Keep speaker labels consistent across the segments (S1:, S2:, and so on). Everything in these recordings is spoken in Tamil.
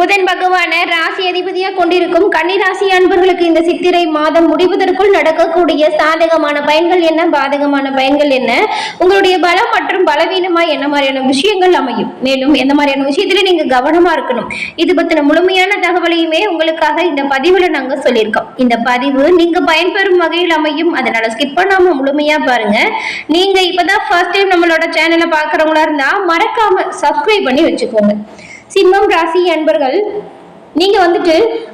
S1: புதன் பகவான ராசி அதிபதியா கொண்டிருக்கும் கன்னிராசி அன்பர்களுக்கு இந்த சித்திரை மாதம் முடிவதற்குள் நடக்கக்கூடிய சாதகமான பயன்கள் என்ன, பாதகமான பயன்கள் என்ன, உங்களுடைய பலம் மற்றும் பலவீனமா என்ன மாதிரியான விஷயங்கள் அமையும், மேலும் எந்த மாதிரியான விஷயத்துல நீங்க கவனமா இருக்கணும், இது பத்தின முழுமையான தகவலையுமே உங்களுக்காக இந்த பதிவுல நாங்க சொல்லியிருக்கோம். இந்த பதிவு நீங்க பயன்பெறும் வகையில் அமையும், அதனால ஸ்கிப் பண்ணாம முழுமையா பாருங்க. நீங்க இப்பதான் ஃபர்ஸ்ட் டைம் நம்மளோட சேனலை பாக்குறவங்களா இருந்தா மறக்காம சப்ஸ்கிரைப் பண்ணி வச்சுக்கோங்க. சிம்மம் ராசி அன்பர்கள், நீங்க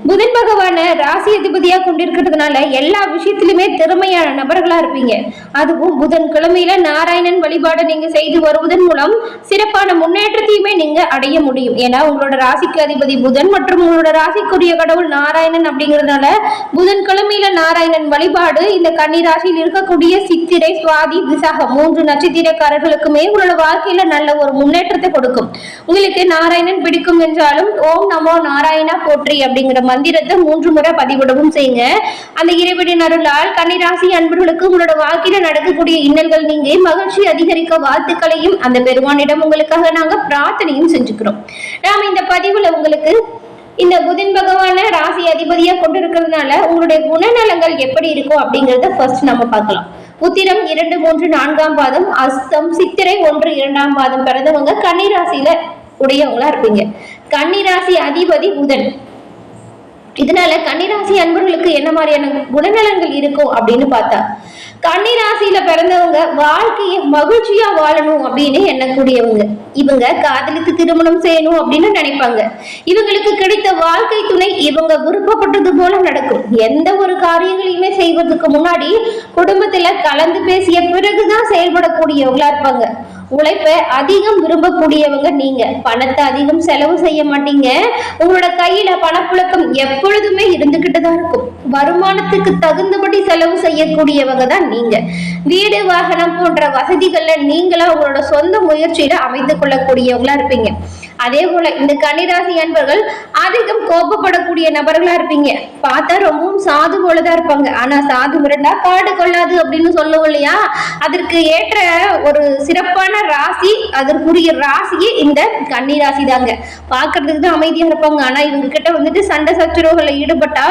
S1: புதன் பகவான ராசி அதிபதியா கொண்டிருக்கிறதுனால எல்லா விஷயத்திலுமே திறமையான நபர்களா இருப்பீங்க. அதுவும் புதன் கிழமையில நாராயணன் வழிபாடு நீங்க செய்து வருவதன் மூலம் சிறப்பான முன்னேற்றத்தையுமே நீங்க அடைய முடியும். ஏன்னா உங்களோட ராசிக்கு அதிபதி புதன் மற்றும் உங்களோட ராசிக்குரிய கடவுள் நாராயணன் அப்படிங்கிறதுனால புதன் கிழமையில நாராயணன் வழிபாடு இந்த கன்னி ராசியில் இருக்கக்கூடிய சித்திரை, சுவாதி, விசாகம் 3 நட்சத்திரக்காரர்களுக்குமே உங்களோட வாழ்க்கையில நல்ல ஒரு முன்னேற்றத்தை கொடுக்கும். உங்களுக்கு நாராயணன் பிடிக்கும் என்றாலும் ஓம் நமோ நாராயண போற்றி அப்படிங்கிற மந்திரத்தை 3 முறை பதிவிடவும் செய்யுங்க. அந்த இறைவனின் அருளால் கன்னிராசி அன்பர்களுக்கு உங்களோட வாழ்க்கையில நடக்கக்கூடிய இன்னல்கள் நீங்க மகிழ்ச்சி அதிகரிக்க வாழ்த்துக்களையும் அந்த பெருமானிடம் உங்களுக்காக நாங்க பிரார்த்தனையும் செஞ்சுக்கிறோம். நாம இந்த பதிவுல உங்களுக்கு இந்த புதன் பகவான ராசி அதிபதியா கொண்டிருக்கிறதுனால உங்களுடைய குணநலங்கள் எப்படி இருக்கும் அப்படிங்கறத ஃபர்ஸ்ட் நம்ம பார்க்கலாம். உத்திரம் 2, 3, 4ஆம் பாதம், அஸ்தம், சித்திரை 1, 2ஆம் பாதம் பிறந்தவங்க கன்னிராசியில உடையவங்களா இருப்பீங்க. கன்னிராசி அதிபதி புதன். இதனால கன்னிராசி அன்பர்களுக்கு என்ன மாதிரியான குணநலங்கள் இருக்கும் அப்படின்னு பார்த்தா, கன்னிராசியில பிறந்தவங்க வாழ்க்கையை மகிழ்ச்சியா வாழணும் அப்படின்னு எண்ணக்கூடியவங்க. இவங்க காதலித்து திருமணம் செய்யணும் அப்படின்னு நினைப்பாங்க. இவங்களுக்கு கிடைத்த வாழ்க்கை துணை இவங்க விருப்பப்பட்டது போல நடக்கும். எந்த ஒரு காரியங்களையுமே செய்வதற்கு முன்னாடி குடும்பத்துல கலந்து பேசிய பிறகுதான் செயல்படக்கூடியவங்களா இருப்பாங்க. உழைப்ப அதிகம் விரும்பக்கூடியவங்க நீங்க. பணத்தை அதிகம் செலவு செய்ய மாட்டீங்க. உங்களோட கையில பணப்புழக்கம் எப்பொழுதுமே இருந்துகிட்டு தான் இருக்கும். வருமானத்துக்கு தகுந்தபடி செலவு செய்யக்கூடியவங்க தான் நீங்க. வீடு, வாகனம் போன்ற வசதிகள்ல நீங்களா உங்களோட சொந்த முயற்சியில அமைத்துக் கொள்ளக்கூடியவங்களா இருப்பீங்க. அதே போல இந்த கன்னிராசி அன்பர்கள் அதிகம் கோபப்படக்கூடிய நபர்களா இருப்பீங்க. பார்த்தா ரொம்பவும் சாது போலதான் இருப்பாங்க. ஆனா சாது மிரண்டா காடு கொள்ளாது அப்படின்னு சொல்லுவோம் இல்லையா, அதற்கு ஏற்ற ஒரு சிறப்பான ராசி, அதற்குரிய ராசியே இந்த கன்னிராசி தாங்க. பாக்குறதுக்கு தான் அமைதியா இருப்பாங்க. ஆனா இவங்க கிட்ட சண்டை சச்சரவுகளை ஈடுபட்டா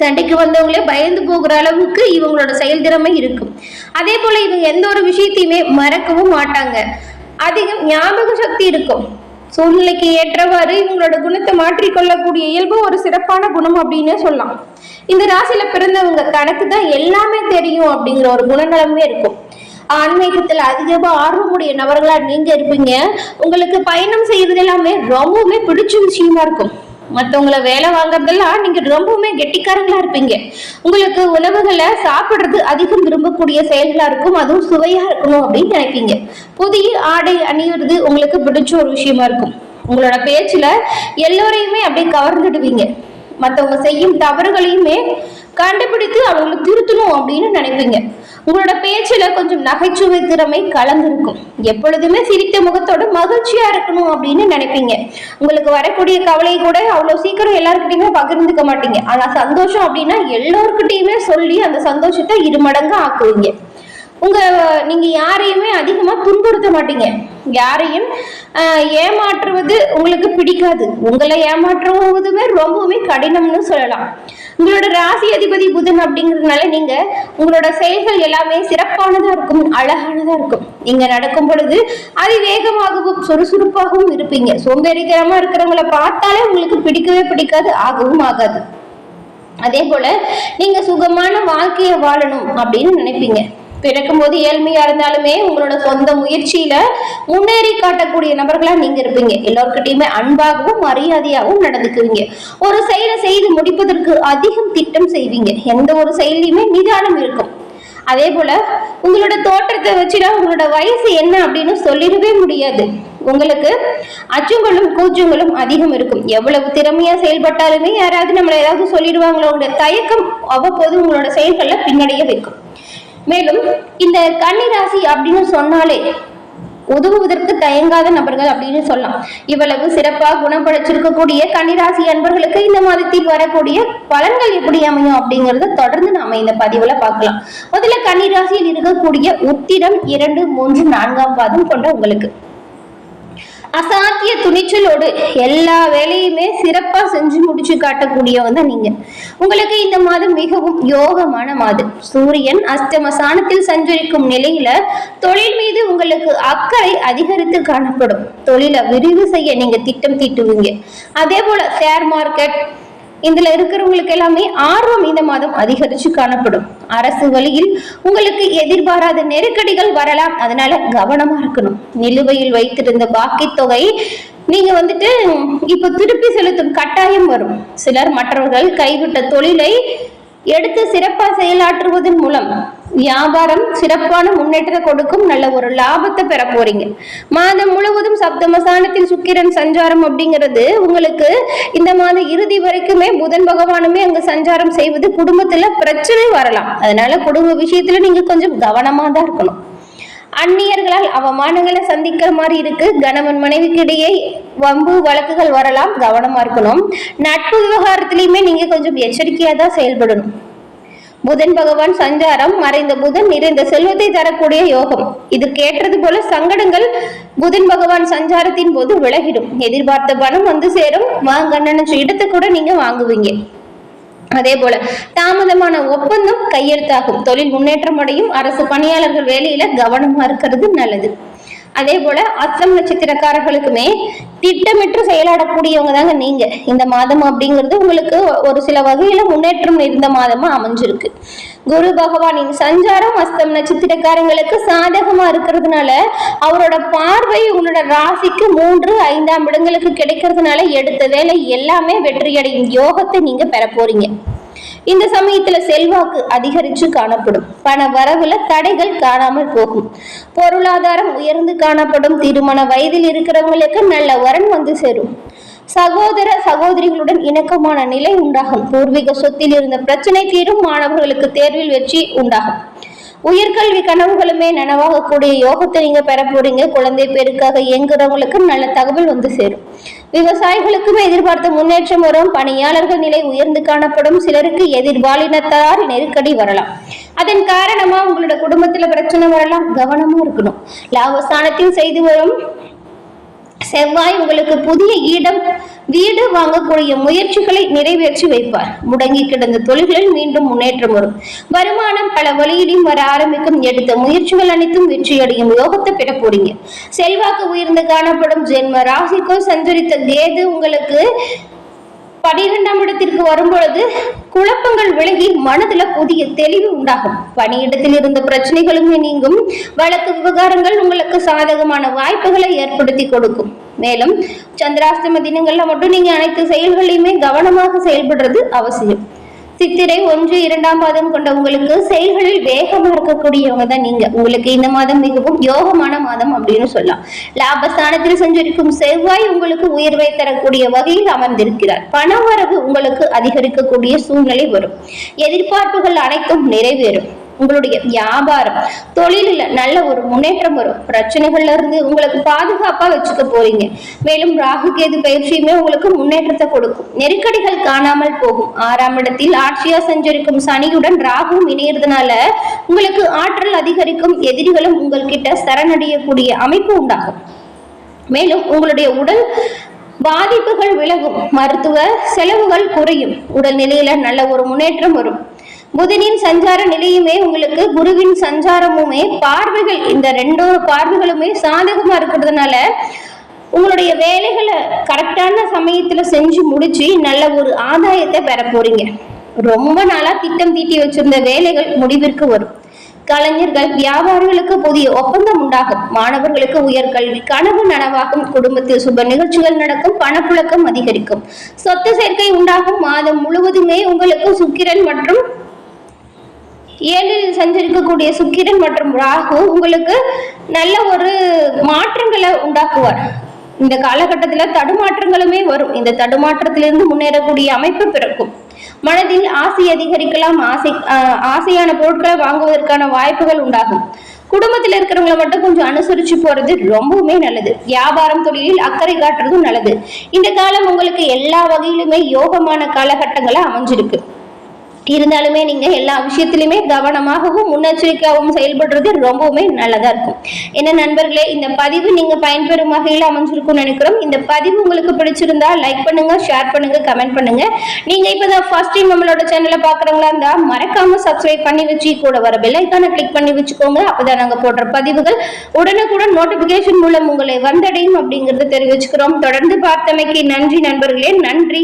S1: சண்டைக்கு வந்தவங்களே பயந்து போகிற அளவுக்கு இவங்களோட செயல்திறமை இருக்கும். அதே போல இவங்க எந்த ஒரு விஷயத்தையுமே மறக்கவும் மாட்டாங்க. அதிகம் ஞாபக சக்தி இருக்கும். சூழ்நிலைக்கு ஏற்றவாறு இவங்களோட குணத்தை மாற்றிக்கொள்ளக்கூடிய இயல்பு ஒரு சிறப்பான குணம் அப்படின்னு சொல்லலாம். இந்த ராசியில பிறந்தவங்க கணக்கு தான் எல்லாமே தெரியும் அப்படிங்கிற ஒரு குணநலமே இருக்கும். ஆன்மீகத்துல அதிகமா ஆர்வமுடைய நபர்களா நீங்க இருப்பீங்க. உங்களுக்கு பயணம் செய்யறது எல்லாமே ரொம்பவுமே பிடிச்ச விஷயமா இருக்கும். மற்றவங்களை வேலை வாங்குறதெல்லாம் நீங்க ரொம்பவுமே கெட்டிக்காரங்களா இருப்பீங்க. உங்களுக்கு உணவுகளை சாப்பிடுறது அதிகம் விரும்பக்கூடிய செயல்களா இருக்கும். அதுவும் சுவையா இருக்கணும் அப்படின்னு நினைப்பீங்க. புதிய ஆடை அணியுறது உங்களுக்கு பிடிச்ச ஒரு விஷயமா இருக்கும். உங்களோட பேச்சுல எல்லோரையுமே அப்படியே கவர்ந்துடுவீங்க. மற்றவங்க செய்யும் தவறுகளையுமே கண்டுபிடித்து அவங்களை திருத்தணும் அப்படின்னு நினைப்பீங்க. உங்களோட பேச்சுல கொஞ்சம் நகைச்சுவை திறமை கலந்துருக்கும். எப்பொழுதுமே சிரித்த முகத்தோட மகிழ்ச்சியா இருக்கணும் அப்படின்னு நினைப்பீங்க. உங்களுக்கு வரக்கூடிய கவலை கூட அவ்வளவு சீக்கிரம் எல்லாருக்கிட்டையுமே பகிர்ந்துக்க மாட்டீங்க. ஆனா சந்தோஷம் அப்படின்னா எல்லோருக்கிட்டையுமே சொல்லி அந்த சந்தோஷத்தை 2 மடங்கு ஆக்குவீங்க. நீங்க யாரையுமே அதிகமா துன்புறுத்த மாட்டீங்க. யாரையும் ஏமாற்றுவது உங்களுக்கு பிடிக்காது. உங்களை ஏமாற்றுவதுமே ரொம்பவுமே கடினம்னு சொல்லலாம். உங்களோட ராசி அதிபதி புதன் அப்படிங்கிறதுனால நீங்க உங்களோட செயல்கள் எல்லாமே சிறப்பானதா இருக்கும், அழகானதா இருக்கும். நீங்க நடக்கும் பொழுது அதிவேகமாகவும் சுறுசுறுப்பாகவும் இருப்பீங்க. சோம்பேறித்தனமா இருக்கிறவங்களை பார்த்தாலே உங்களுக்கு பிடிக்கவே பிடிக்காது, ஆகவும் ஆகாது. அதே போல நீங்க சுகமான வாழ்க்கையை வாழணும் அப்படின்னு நினைப்பீங்க. பிறக்கும் போது ஏழ்மையா இருந்தாலுமே உங்களோட சொந்த முயற்சியில முன்னேறி காட்டக்கூடிய நபர்களா நீங்க இருப்பீங்க. எல்லோருக்கிட்டையுமே அன்பாகவும் மரியாதையாகவும் நடந்துக்குவீங்க. ஒரு செயலை செய்து முடிப்பதற்கு அதிகம் திட்டம் செய்வீங்க. எந்த ஒரு செயலையுமே நிதானம் இருக்கும். அதே போல உங்களோட தோற்றத்தை வச்சுட்டா உங்களோட வயசு என்ன அப்படின்னு சொல்லிடவே முடியாது. உங்களுக்கு அச்சங்களும் கூச்சங்களும் அதிகம் இருக்கும். எவ்வளவு திறமையா செயல்பட்டாலுமே யாராவது நம்மளை ஏதாவது சொல்லிடுவாங்களோ உங்களோட தயக்கம் அவ்வப்போது உங்களோட செயல்கள்ல பின்னடைய வைக்கும். மேலும் இந்த கன்னிராசி அப்படின்னு சொன்னாலே உதவுவதற்கு தயங்காத நபர்கள் அப்படின்னு சொல்லலாம். இவ்வளவு சிறப்பா குணம் படைச்சிருக்கக்கூடிய கன்னிராசி அன்பர்களுக்கு இந்த மாதத்தில் வரக்கூடிய பலன்கள் எப்படி அமையும் அப்படிங்கறத தொடர்ந்து நாம இந்த பதிவுல பார்க்கலாம். முதல்ல கன்னிராசியில் இருக்கக்கூடிய உத்திரம் 2, 3, 4ஆம் பாதம் கொண்ட உங்களுக்கு அசாத்திய துணிச்சலோடு எல்லா வேலையுமே சிறப்பா செஞ்சு முடிச்சு காட்டக்கூடியவங்க தான் நீங்க. உங்களுக்கு இந்த மாதம் மிகவும் யோகமான மாதம். சூரியன் அஷ்டமஸ்தானத்தில் சஞ்சரிக்கும் நிலையில தொழில் மீது உங்களுக்கு அக்கறை அதிகரித்து காணப்படும். தொழிலை விரிவு செய்ய நீங்க திட்டம் தீட்டுவீங்க. அதே போல ஷேர் மார்க்கெட் இதுல இருக்கிறவங்களுக்கு எல்லாமே ஆர்வம் இந்த மாதம் அதிகரிச்சு காணப்படும். அரசு வழியில் உங்களுக்கு எதிர்பாராத நெருக்கடிகள் வரலாம், அதனால கவனமா இருக்கணும். நிலுவையில் வைத்திருந்த பாக்கி தொகை நீங்க இப்ப திருப்பி செலுத்தும் கட்டாயம் வரும். சிலர் மற்றவர்கள் கைவிட்ட தொழிலை எடுத்து சிறப்பா செயலாற்றுவதன் மூலம் வியாபாரம் சிறப்பான முன்னேற்றத்தை கொடுக்கும். நல்ல ஒரு லாபத்தை பெற போறீங்க. மாதம் முழுவதும் சப்தமஸ்தானத்தில் சுக்கிரன் சஞ்சாரம் அப்படிங்கிறது உங்களுக்கு இந்த மாதம் இறுதி வரைக்குமே புதன் பகவானுமே அங்க சஞ்சாரம் செய்வது குடும்பத்துல பிரச்சனை வரலாம். அதனால குடும்ப விஷயத்துல நீங்க கொஞ்சம் கவனமா தான் இருக்கணும். அந்நியர்களால் அவமானங்களை சந்திக்கிற மாதிரி இருக்கு. கணவன் மனைவிக்கு இடையே வம்பு வழக்குகள் வரலாம், கவனமா இருக்கணும். நட்பு விவகாரத்திலையுமே நீங்க கொஞ்சம் எச்சரிக்கையா தான் செயல்படணும். புதன் பகவான் சஞ்சாரம் மறைந்த புதன் நிறைந்த செல்வத்தை தரக்கூடிய யோகம். இதற்கேற்றது போல சங்கடங்கள் புதன் பகவான் சஞ்சாரத்தின் போது விலகிடும். எதிர்பார்த்த பணம் வந்து சேரும். வாங்க நினைச்ச இடத்தை கூட நீங்க வாங்குவீங்க. அதே போல தாமதமான ஒப்பந்தம் கையெழுத்தாகும். தொழில் முன்னேற்றம் அடையும். அரசு பணியாளர்கள் வேலையில கவனமா இருக்கிறது நல்லது. அதே போல அஸ்தம் நட்சத்திரக்காரர்களுக்குமே திட்டமிட்டு செயலாடக்கூடியவங்க தாங்க நீங்க. இந்த மாதம் அப்படிங்கிறது உங்களுக்கு ஒரு சில வகையில முன்னேற்றம் இருந்த மாதமா அமைஞ்சிருக்கு. குரு பகவானின் சஞ்சாரம் அஸ்தம் நட்சத்திரக்காரங்களுக்கு சாதகமா இருக்கிறதுனால அவரோட பார்வை உங்களோட ராசிக்கு 3, 5ஆம் இடங்களுக்கு கிடைக்கிறதுனால எடுத்த வேலை எல்லாமே வெற்றியடையும் யோகத்தை நீங்க பெற போறீங்க. இந்த சமயத்துல செல்வாக்கு அதிகரிச்சு காணப்படும். பண வரவுல தடைகள் காணாமல் போகும். பொருளாதாரம் உயர்ந்து காணப்படும். திருமண வயதில் இருக்கிறவங்களுக்கு நல்ல வரன் வந்து சேரும். சகோதர சகோதரிகளுடன் இணக்கமான நிலை உண்டாகும். பூர்வீக சொத்தில் இருந்த பிரச்சனை தீரும். மாணவர்களுக்கு தேர்வில் வெற்றி உண்டாகும். உயர்கல்வி கனவுகளுமே நனவாகக்கூடிய யோகத்தை நீங்க பெற போறீங்க. குழந்தை பேருக்காக இயங்குறவங்களுக்கு நல்ல தகவல் வந்து சேரும். விவசாயிகளுக்கும் எதிர்பார்த்த முன்னேற்றம் வரும். பணியாளர்கள் நிலை உயர்ந்து காணப்படும். சிலருக்கு எதிர்பாலினத்தார் நெருக்கடி வரலாம். அதன் காரணமா உங்களோட குடும்பத்துல பிரச்சனை வரலாம், கவனமா இருக்கணும். லாபஸ்தானத்தில் செய்து வரும் செவ்வாய் உங்களுக்கு புதிய இடம் வீடு வாங்கக்கூடிய முயற்சிகளை நிறைவேற்றி வைப்பார். முடங்கி கிடந்த தொழில்களில் மீண்டும் முன்னேற்றம் வரும். வருமானம் பல வழியிலும் வர ஆரம்பிக்கும். எடுத்த முயற்சிகள் அனைத்தும் வெற்றியடையும் யோகத்தை பெற போறீங்க. செல்வாக்கு உயர்ந்து காணப்படும். ஜென்ம ராசிக்கோ சஞ்சரித்த கேது உங்களுக்கு 12ஆம் இடத்திற்கு வரும்பொழுது குழப்பங்கள் விலகி மனதுல புதிய தெளிவு உண்டாகும். பணியிடத்தில் இருந்த பிரச்சனைகளுமே நீங்கும். வழக்கு விவகாரங்கள் உங்களுக்கு சாதகமான வாய்ப்புகளை ஏற்படுத்தி கொடுக்கும். மேலும் சந்திராஷ்டம தினங்கள்ல மட்டும் நீங்க அனைத்து செயல்களையுமே கவனமாக செயல்படுறது அவசியம். சித்திரை 1, 2ஆம் பாதம் கொண்ட உங்களுக்கு செயல்களில் வேகமா இருக்கக்கூடியவங்க தான் நீங்க. உங்களுக்கு இந்த மாதம் மிகவும் யோகமான மாதம் அப்படின்னு சொல்லலாம். லாபஸ்தானத்தில் சஞ்சரிக்கும் செவ்வாய் உங்களுக்கு உயர்வை தரக்கூடிய வகையில் அமர்ந்திருக்கிறார். பணவரவு உங்களுக்கு அதிகரிக்கக்கூடிய சூழ்நிலை வரும். எதிர்பார்ப்புகள் அனைத்தும் நிறைவேறும். உங்களுடைய வியாபாரம் தொழிலில் நல்ல ஒரு முன்னேற்றம் வரும். பிரச்சனைகள்ல இருந்து உங்களுக்கு பாதுகாப்பா வச்சுக்க போறீங்க. மேலும் ராகு கேது பயிற்சியுமே உங்களுக்கு முன்னேற்றத்தை கொடுக்கும். நெருக்கடிகள் காணாமல் போகும். 6ஆம் இடத்தில் ஆட்சியா சஞ்சரிக்கும் சனியுடன் ராகுவும் இணையறதுனால உங்களுக்கு ஆற்றல் அதிகரிக்கும். எதிரிகளும் உங்கள்கிட்ட சரணடையக்கூடிய அமைப்பு உண்டாகும். மேலும் உங்களுடைய உடல் பாதிப்புகள் விலகும். மருத்துவ செலவுகள் குறையும். உடல் நிலையில நல்ல ஒரு முன்னேற்றம் வரும். புதனின் சஞ்சார நிலையுமே உங்களுக்கு குருவின் சஞ்சாரமுமே பார்வைகள் இந்த 2 பார்வைகளுமே சாதகமா இருக்கிறதுனால உங்களுடைய வேலைகளை கரெக்டான சமயத்துல செஞ்சு முடிச்சு நல்ல ஒரு ஆதாயத்தை பெற போறீங்க. ரொம்ப நாளா திட்டம் தீட்டி வச்சிருந்த வேலைகள் முடிவிற்கு வரும். கலைஞர்கள் வியாபாரிகளுக்கு புதிய ஒப்பந்தம் உண்டாகும். மாணவர்களுக்கு உயர்கல்வி கனவு நனவாகும். குடும்பத்தில் சுப நிகழ்ச்சிகள் நடக்கும். பணப்புழக்கம் அதிகரிக்கும். சொத்து சேர்க்கை உண்டாகும். மாதம் முழுவதுமே உங்களுக்கு சுக்கிரன் மற்றும் 7இல் சஞ்சரிக்கக்கூடிய சுக்கிரன் மற்றும் ராகு உங்களுக்கு நல்ல ஒரு மாற்றங்களை உண்டாக்குவார். இந்த காலகட்டத்துல தடுமாற்றங்களுமே வரும். இந்த தடுமாற்றத்திலிருந்து முன்னேறக்கூடிய அமைப்பு பிறக்கும். மனதில் ஆசை அதிகரிக்கலாம். ஆசையான பொருட்களை வாங்குவதற்கான வாய்ப்புகள் உண்டாகும். குடும்பத்தில் இருக்கிறவங்களை மட்டும் கொஞ்சம் அனுசரிச்சு போறது ரொம்பவுமே நல்லது. வியாபாரம் தொழிலில் அக்கறை காட்டுறதும் நல்லது. இந்த காலம் உங்களுக்கு எல்லா வகையிலுமே யோகமான காலகட்டங்களா அமைஞ்சிருக்கு. இருந்தாலுமே நீங்க எல்லா விஷயத்திலுமே கவனமாகவும் முன்னெச்சரிக்கையாகவும் செயல்படுறது ரொம்பவுமே நல்லதா இருக்கும். என்ன நண்பர்களே, இந்த பதிவு நீங்க பயன்பெறும் வகையில் அமைஞ்சிருக்கும்னு நினைக்கிறோம். இந்த பதிவு உங்களுக்கு பிடிச்சிருந்தா லைக் பண்ணுங்க, ஷேர் பண்ணுங்க, கமெண்ட் பண்ணுங்க. நீங்க இப்பதான் ஃபர்ஸ்ட் டைம் நம்மளோட சேனலை பாக்குறவங்களா இருந்தா மறக்காம சப்ஸ்கிரைப் பண்ணி வச்சு கூட வர பெல் ஐகானை கிளிக் பண்ணி வச்சுக்கோங்க. அப்பதான் நாங்க போடுற பதிவுகள் உடனுக்குடன் நோட்டிபிகேஷன் மூலம் உங்களை வந்தடையும் அப்படிங்கறத தெரிவிச்சுக்கிறோம். தொடர்ந்து பார்த்தமைக்கு நன்றி நண்பர்களே. நன்றி.